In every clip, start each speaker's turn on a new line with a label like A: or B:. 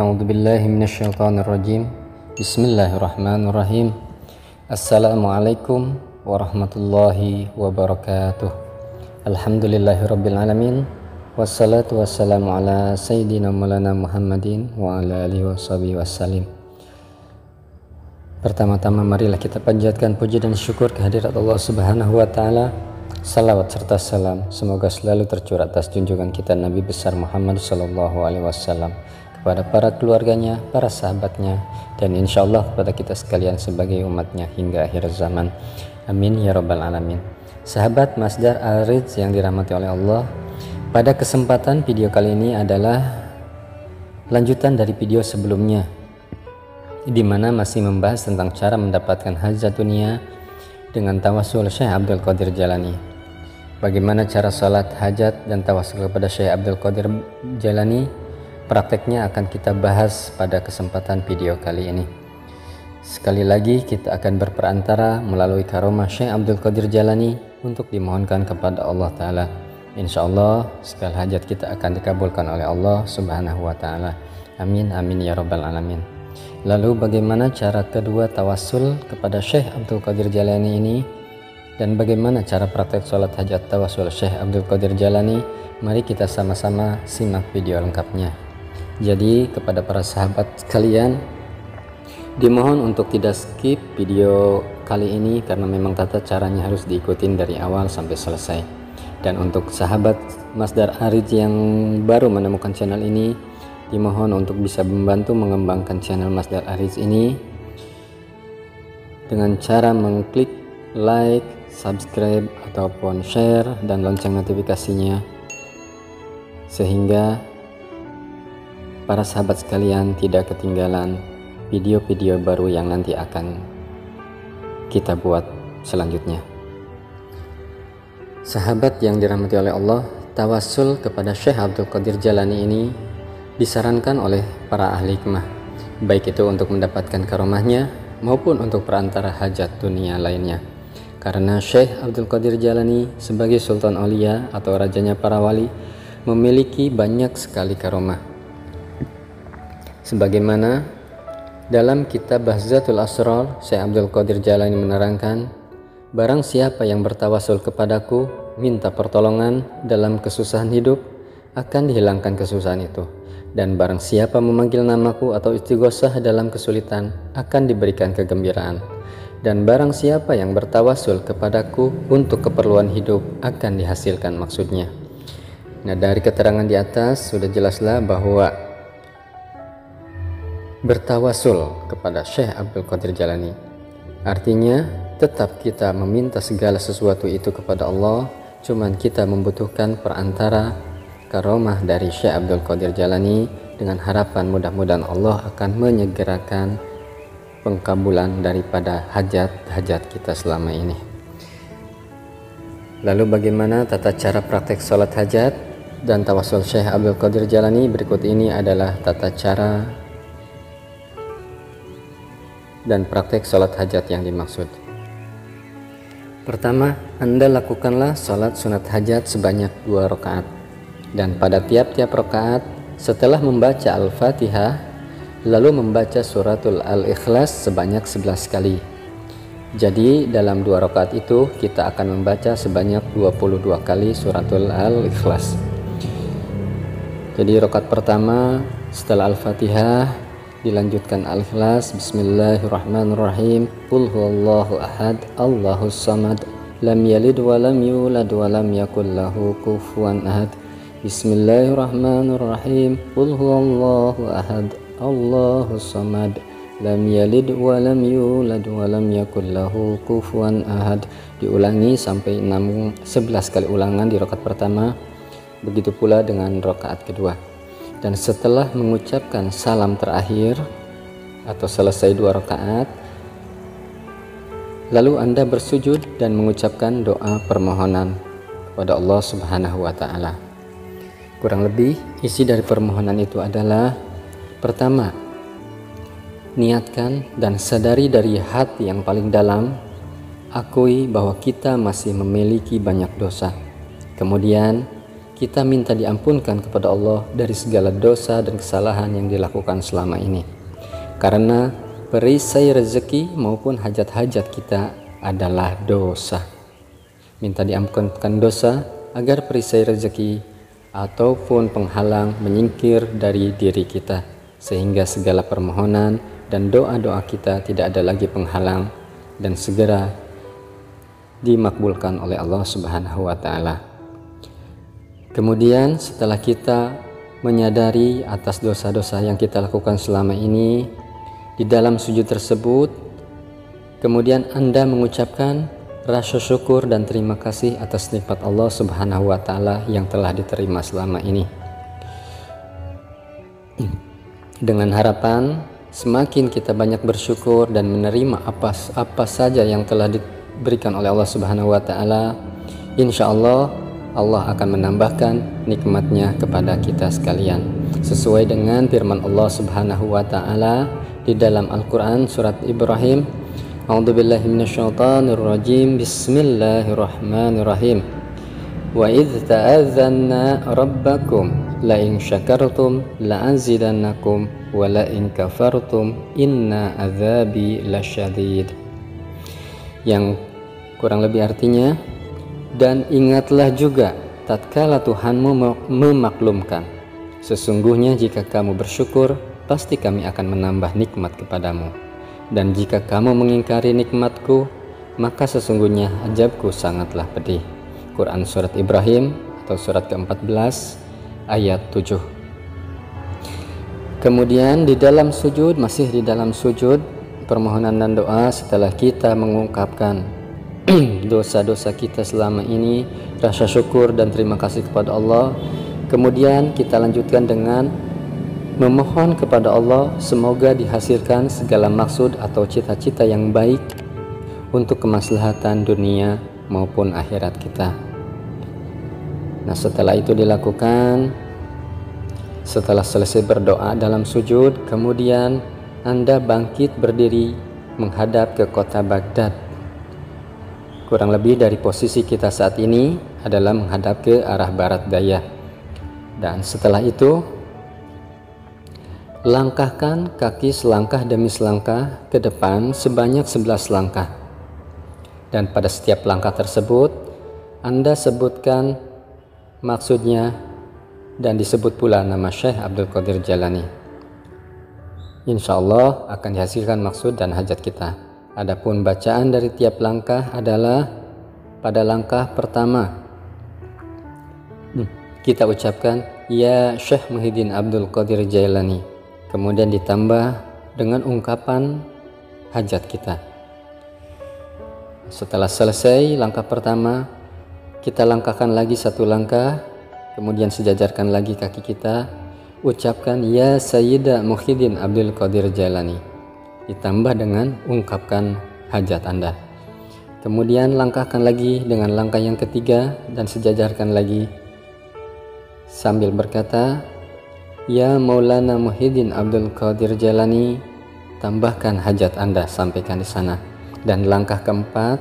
A: A'udzubillahi minasyaitonirrajim. Bismillahirrahmanirrahim. Assalamualaikum warahmatullahi wabarakatuh. Alhamdulillahirabbil alamin. Wassalatu wassalamu ala sayyidina maulana Muhammadin wa ala alihi washabihi wassalim. Pertama-tama marilah kita panjatkan puji dan syukur kehadirat Allah Subhanahu wa taala. Salawat serta salam semoga selalu tercurah atas junjungan kita Nabi besar Muhammad sallallahu alaihi wasallam, kepada para keluarganya, para sahabatnya, dan insya Allah kepada kita sekalian sebagai umatnya hingga akhir zaman. Amin ya rabbal alamin. Sahabat Masdar Al-Ridz yang dirahmati oleh Allah, pada kesempatan video kali ini adalah lanjutan dari video sebelumnya, di mana masih membahas tentang cara mendapatkan hajat dunia dengan tawasul Syekh Abdul Qadir Jailani. Bagaimana cara salat hajat dan tawasul kepada Syekh Abdul Qadir Jailani? Prakteknya akan kita bahas pada kesempatan video kali ini. Sekali lagi kita akan berperantara melalui karomah Syekh Abdul Qadir Jailani untuk dimohonkan kepada Allah Ta'ala. Insya Allah segala hajat kita akan dikabulkan oleh Allah Subhanahu wa Ta'ala. Amin amin ya rabbal alamin. Lalu bagaimana cara kedua tawasul kepada Syekh Abdul Qadir Jailani ini, dan bagaimana cara praktek sholat hajat tawasul Syekh Abdul Qadir Jailani? Mari kita sama-sama simak video lengkapnya. Jadi kepada para sahabat sekalian, dimohon untuk tidak skip video kali ini karena memang tata caranya harus diikutin dari awal sampai selesai. Dan untuk sahabat Masdar Al-Ridz yang baru menemukan channel ini, dimohon untuk bisa membantu mengembangkan channel Masdar Al-Ridz ini dengan cara mengklik like, subscribe ataupun share dan lonceng notifikasinya, sehingga para sahabat sekalian tidak ketinggalan video-video baru yang nanti akan kita buat selanjutnya. Sahabat yang dirahmati oleh Allah, tawasul kepada Syekh Abdul Qadir Jailani ini disarankan oleh para ahli hikmah, baik itu untuk mendapatkan karomahnya maupun untuk perantara hajat dunia lainnya. Karena Syekh Abdul Qadir Jailani sebagai Sultan Aulia atau rajanya para wali memiliki banyak sekali karomah. Sebagaimana dalam kitab Bahzatul Asrar, Syekh Abdul Qadir Jailani menerangkan, barang siapa yang bertawasul kepadaku, minta pertolongan dalam kesusahan hidup, akan dihilangkan kesusahan itu. Dan barang siapa memanggil namaku atau istighosah dalam kesulitan, akan diberikan kegembiraan. Dan barang siapa yang bertawasul kepadaku untuk keperluan hidup, akan dihasilkan maksudnya. Nah, dari keterangan di atas sudah jelaslah bahwa bertawasul kepada Syekh Abdul Qadir Jailani artinya tetap kita meminta segala sesuatu itu kepada Allah, cuman kita membutuhkan perantara karomah dari Syekh Abdul Qadir Jailani dengan harapan mudah-mudahan Allah akan menyegerakan pengkabulan daripada hajat-hajat kita selama ini. Lalu bagaimana tata cara praktek sholat hajat dan tawasul Syekh Abdul Qadir Jailani? Berikut ini adalah tata cara dan praktek sholat hajat yang dimaksud. Pertama, Anda lakukanlah sholat sunat hajat sebanyak 2 rakaat, dan pada tiap-tiap rakaat setelah membaca Al-Fatihah lalu membaca suratul Al-Ikhlas sebanyak 11 kali. Jadi dalam 2 rakaat itu kita akan membaca sebanyak 22 kali suratul Al-Ikhlas. Jadi rakaat pertama setelah Al-Fatihah dilanjutkan Al-Ikhlas, Bismillahirrahmanirrahim, Qul huwallahu ahad, Allahus samad, lam yalid wa lam yulad wa lam yakul lahu kufuwan ahad. Bismillahirrahmanirrahim, Qul huwallahu ahad, Allahus samad, lam yalid wa lam yulad wa lam yakul lahu kufuwan ahad. Diulangi sampai 11 kali ulangan di rakaat pertama, begitu pula dengan rakaat kedua. Dan setelah mengucapkan salam terakhir atau selesai 2 rakaat, lalu Anda bersujud dan mengucapkan doa permohonan kepada Allah Subhanahu wa Ta'ala. Kurang lebih isi dari permohonan itu adalah: pertama, niatkan dan sadari dari hati yang paling dalam, akui bahwa kita masih memiliki banyak dosa. Kemudian kita minta diampunkan kepada Allah dari segala dosa dan kesalahan yang dilakukan selama ini. Karena perisai rezeki maupun hajat-hajat kita adalah dosa. Minta diampunkan dosa agar perisai rezeki ataupun penghalang menyingkir dari diri kita, sehingga segala permohonan dan doa-doa kita tidak ada lagi penghalang dan segera dimakbulkan oleh Allah Subhanahu wa Ta'ala. Kemudian setelah kita menyadari atas dosa-dosa yang kita lakukan selama ini, di dalam sujud tersebut kemudian Anda mengucapkan rasa syukur dan terima kasih atas nikmat Allah Subhanahu wa Ta'ala yang telah diterima selama ini, dengan harapan semakin kita banyak bersyukur dan menerima apa saja yang telah diberikan oleh Allah Subhanahu wa Ta'ala, insya Allah Allah akan menambahkan nikmatnya kepada kita sekalian, sesuai dengan firman Allah Subhanahu wa Ta'ala di dalam Al-Quran surat Ibrahim. A'udzubillahi minasyaitonirrajim. Bismillahirrahmanirrahim. Wa idz ta'adzanna rabbakum la in syakartum la azidannakum wa la in kafartum inna azabi lasyadid. Yang kurang lebih artinya, dan ingatlah juga tatkala Tuhanmu memaklumkan, sesungguhnya jika kamu bersyukur pasti kami akan menambah nikmat kepadamu, dan jika kamu mengingkari nikmatku maka sesungguhnya azabku sangatlah pedih. Quran surat Ibrahim atau surat ke-14 ayat 7. Kemudian di dalam sujud, masih di dalam sujud permohonan dan doa, setelah kita mengungkapkan dosa-dosa kita selama ini, rasa syukur dan terima kasih kepada Allah, kemudian kita lanjutkan dengan memohon kepada Allah semoga dihasilkan segala maksud atau cita-cita yang baik untuk kemaslahatan dunia maupun akhirat kita. Nah, setelah itu dilakukan, setelah selesai berdoa dalam sujud, kemudian Anda bangkit berdiri menghadap ke kota Baghdad. Kurang lebih dari posisi kita saat ini adalah menghadap ke arah barat daya. Dan setelah itu langkahkan kaki selangkah demi selangkah ke depan sebanyak 11 langkah. Dan pada setiap langkah tersebut Anda sebutkan maksudnya dan disebut pula nama Syekh Abdul Qadir Jailani. Insya Allah akan dihasilkan maksud dan hajat kita. Adapun bacaan dari tiap langkah adalah pada langkah pertama kita ucapkan ya Syekh Muhyiddin Abdul Qadir Jailani, kemudian ditambah dengan ungkapan hajat kita. Setelah selesai langkah pertama, kita langkahkan lagi satu langkah, kemudian sejajarkan lagi kaki kita, ucapkan ya Sayyidah Muhyiddin Abdul Qadir Jailani, ditambah dengan ungkapkan hajat Anda. Kemudian langkahkan lagi dengan langkah yang ketiga dan sejajarkan lagi sambil berkata ya Maulana Muhyiddin Abdul Qadir Jailani, tambahkan hajat Anda, sampaikan di sana. Dan langkah keempat,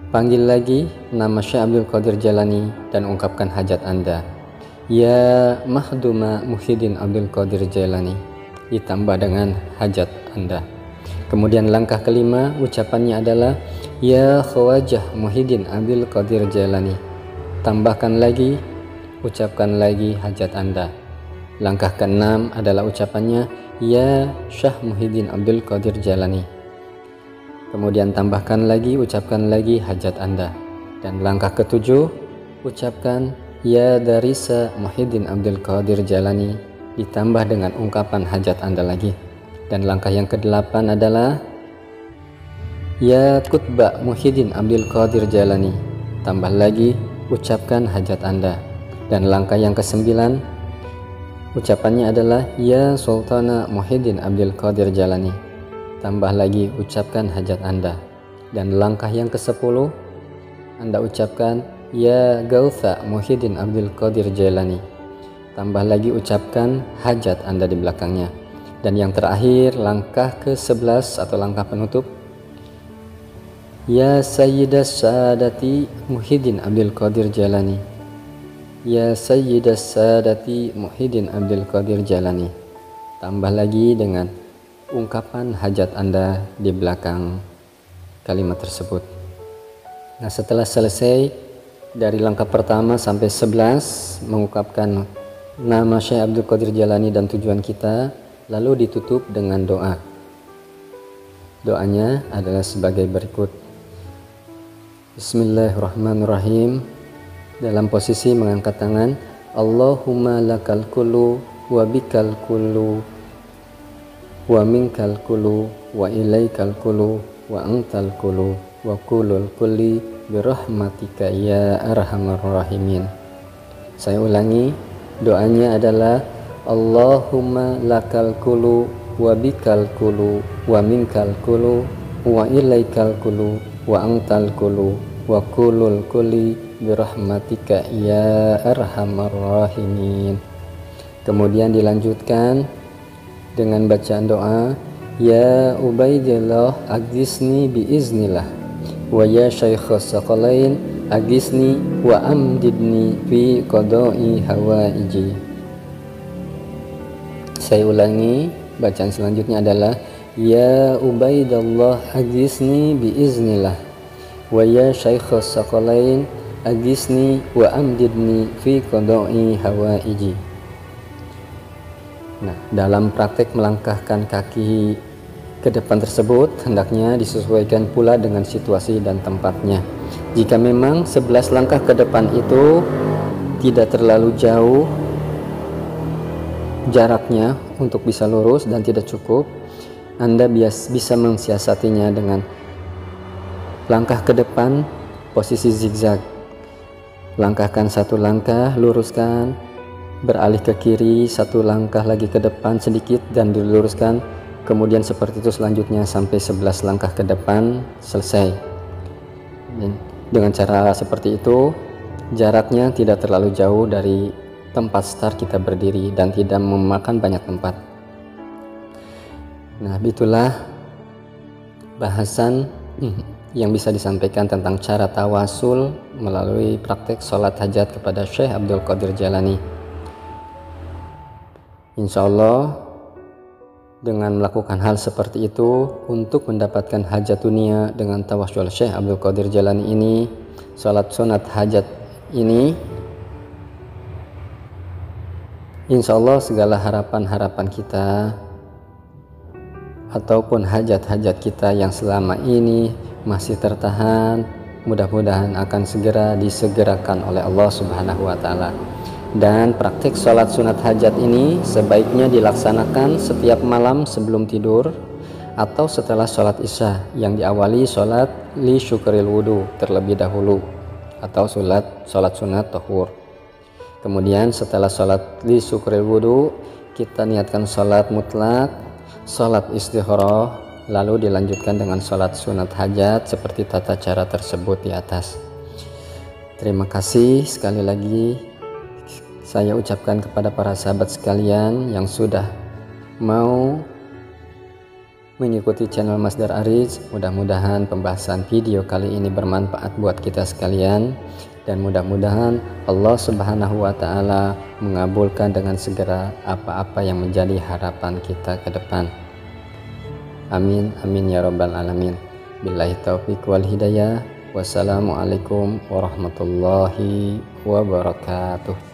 A: panggil lagi nama Syekh Abdul Qadir Jailani dan ungkapkan hajat Anda, ya Mahduma Muhyiddin Abdul Qadir Jailani, ditambah dengan hajat Anda. Kemudian langkah kelima, ucapannya adalah ya Khawajah Muhyiddin Abdul Qadir Jailani, tambahkan lagi, ucapkan lagi hajat Anda. Langkah keenam adalah ucapannya ya Syekh Muhyiddin Abdul Qadir Jailani, kemudian tambahkan lagi, ucapkan lagi hajat Anda. Dan langkah ketujuh, ucapkan ya Darisa Muhyiddin Abdul Qadir Jailani, ditambah dengan ungkapan hajat Anda lagi. Dan langkah yang kedelapan adalah ya Qutba Muhyiddin Abdul Qadir Jailani, tambah lagi, ucapkan hajat Anda. Dan langkah yang kesembilan, ucapannya adalah ya Sultana Muhyiddin Abdul Qadir Jailani, tambah lagi, ucapkan hajat Anda. Dan langkah yang ke-10, Anda ucapkan ya Gautha Muhyiddin Abdul Qadir Jailani, tambah lagi, ucapkan hajat Anda di belakangnya. Dan yang terakhir, langkah ke-11 atau langkah penutup, ya Sayyidah Sadati Muhyiddin Abdul Qadir Jailani, Ya Sayyidas Sadati Muhyiddin Abdul Qadir Jalani. Tambah lagi dengan ungkapan hajat Anda di belakang kalimat tersebut. Nah, setelah selesai dari langkah pertama sampai 11 mengungkapkan nama Syekh Abdul Qadir Jalani dan tujuan kita, lalu ditutup dengan doa. Doanya adalah sebagai berikut. Bismillahirrahmanirrahim. Dalam posisi mengangkat tangan, Allahumma lakal kullu wa bikal kullu wa minkal kullu wa ilaikal kullu wa antal kullu wa kulul kulli birahmatika ya arhamar rahimin. Saya ulangi, doanya adalah Allahumma lakal kullu wa bikal kullu wa minkal kullu wa ilaikal kullu wa antal kullu wa kulul kulli birahmatika ya arhamar rahimin. Kemudian dilanjutkan dengan bacaan doa, ya Ubaidillah agisni biiznillah wa ya Syaikhus Saqalain agisni wa amdidni fi qada'i hawaiji. Saya ulangi, bacaan selanjutnya adalah ya Ubaidillah agisni biiznillah wa ya Syaikhus Saqalain agisni wa amdidni fi qada'i hawaiji. Nah, dalam praktek melangkahkan kaki ke depan tersebut hendaknya disesuaikan pula dengan situasi dan tempatnya. Jika memang 11 langkah ke depan itu tidak terlalu jauh jaraknya untuk bisa lurus dan tidak cukup, Anda bisa mensiasatinya dengan langkah ke depan posisi zigzag. Langkahkan satu langkah, luruskan, beralih ke kiri, satu langkah lagi ke depan sedikit dan diluruskan, kemudian seperti itu selanjutnya sampai 11 langkah ke depan selesai. Dan dengan cara seperti itu jaraknya tidak terlalu jauh dari tempat start kita berdiri dan tidak memakan banyak tempat. Nah, itulah bahasan yang bisa disampaikan tentang cara tawasul melalui praktek sholat hajat kepada Syekh Abdul Qadir Jalani. Insya Allah dengan melakukan hal seperti itu untuk mendapatkan hajat dunia dengan tawasul Syekh Abdul Qadir Jalani ini, sholat sunat hajat ini, insya Allah segala harapan-harapan kita ataupun hajat-hajat kita yang selama ini masih tertahan, mudah-mudahan akan segera disegerakan oleh Allah Subhanahu wa Ta'ala. Dan praktik sholat sunat hajat ini sebaiknya dilaksanakan setiap malam sebelum tidur atau setelah sholat isya yang diawali sholat li syukril wudu terlebih dahulu atau sholat sunat tahur. Kemudian setelah sholat li syukril wudu kita niatkan sholat mutlak, sholat istikharah, lalu dilanjutkan dengan sholat sunat hajat seperti tata cara tersebut di atas. Terima kasih sekali lagi saya ucapkan kepada para sahabat sekalian yang sudah mau mengikuti channel Masdar Ariz. Mudah-mudahan pembahasan video kali ini bermanfaat buat kita sekalian dan mudah-mudahan Allah Subhanahu wa Ta'ala mengabulkan dengan segera apa-apa yang menjadi harapan kita ke depan. Amin, amin ya rabbal alamin. Billahi taufiq wal hidayah. Wassalamualaikum warahmatullahi wabarakatuh.